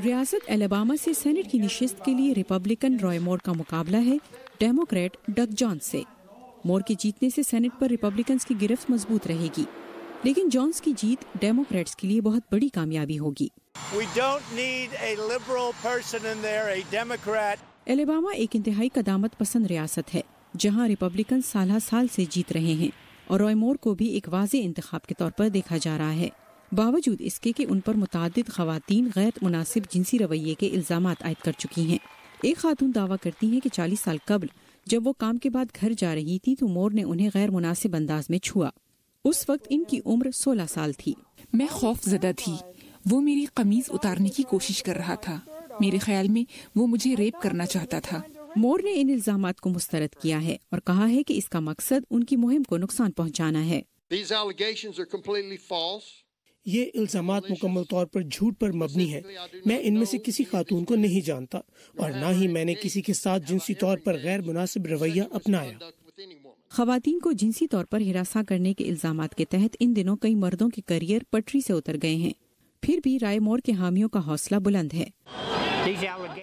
ریاست الاباما سے سینٹ کی نشست کے لیے ریپبلکن رائے مور کا مقابلہ ہے ڈیموکریٹ ڈگ جونز سے۔ مور کے جیتنے سے سینٹ پر ریپبلکنز کی گرفت مضبوط رہے گی، لیکن جونز کی جیت ڈیموکریٹس کے لیے بہت بڑی کامیابی ہوگی۔ الاباما ایک انتہائی قدامت پسند ریاست ہے جہاں ریپبلکن سالہ سال سے جیت رہے ہیں، اور رائے مور کو بھی ایک واضح انتخاب کے طور پر دیکھا جا رہا ہے، باوجود اس کے کہ ان پر متعدد خواتین غیر مناسب جنسی رویے کے الزامات عائد کر چکی ہیں۔ ایک خاتون دعویٰ کرتی ہیں کہ 40 سال قبل جب وہ کام کے بعد گھر جا رہی تھی تو مور نے انہیں غیر مناسب انداز میں چھوا۔ اس وقت ان کی عمر 16 سال تھی۔ میں خوف زدہ تھی، وہ میری قمیض اتارنے کی کوشش کر رہا تھا، میرے خیال میں وہ مجھے ریپ کرنا چاہتا تھا۔ مور نے ان الزامات کو مسترد کیا ہے اور کہا ہے کہ اس کا مقصد ان کی مہم کو نقصان پہنچانا ہے۔ یہ الزامات مکمل طور پر جھوٹ پر مبنی ہیں۔ میں ان میں سے کسی خاتون کو نہیں جانتا اور نہ ہی میں نے کسی کے ساتھ جنسی طور پر غیر مناسب رویہ اپنایا۔ خواتین کو جنسی طور پر ہراساں کرنے کے الزامات کے تحت ان دنوں کئی مردوں کے کیریئر پٹری سے اتر گئے ہیں، پھر بھی رائے مور کے حامیوں کا حوصلہ بلند ہے۔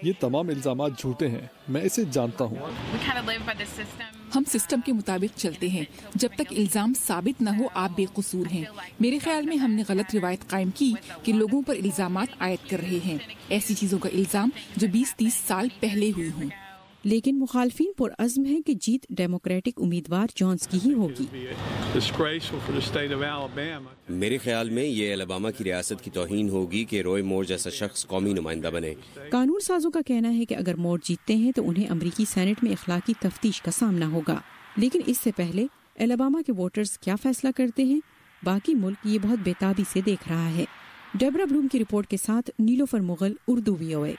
یہ تمام الزامات جھوٹے ہیں، میں اسے جانتا ہوں۔ ہم سسٹم کے مطابق چلتے ہیں، جب تک الزام ثابت نہ ہو آپ بے قصور ہیں۔ میرے خیال میں ہم نے غلط روایت قائم کی کہ لوگوں پر الزامات عائد کر رہے ہیں، ایسی چیزوں کا الزام جو 20-30 سال پہلے ہوئی ہوں۔ لیکن مخالفین پرعزم ہیں کہ جیت ڈیموکریٹک امیدوار جونز کی ہی ہوگی۔ میرے خیال میں یہ الاباما کی ریاست کی توہین ہوگی کہ رائے مور جیسا شخص قومی نمائندہ بنے۔ قانون سازوں کا کہنا ہے کہ اگر مور جیتتے ہیں تو انہیں امریکی سینٹ میں اخلاقی تفتیش کا سامنا ہوگا، لیکن اس سے پہلے الاباما کے ووٹرز کیا فیصلہ کرتے ہیں، باقی ملک یہ بہت بے تابی سے دیکھ رہا ہے۔ ڈیبرا بلوم کی رپورٹ کے ساتھ نیلوفر مغل، اردو VOA۔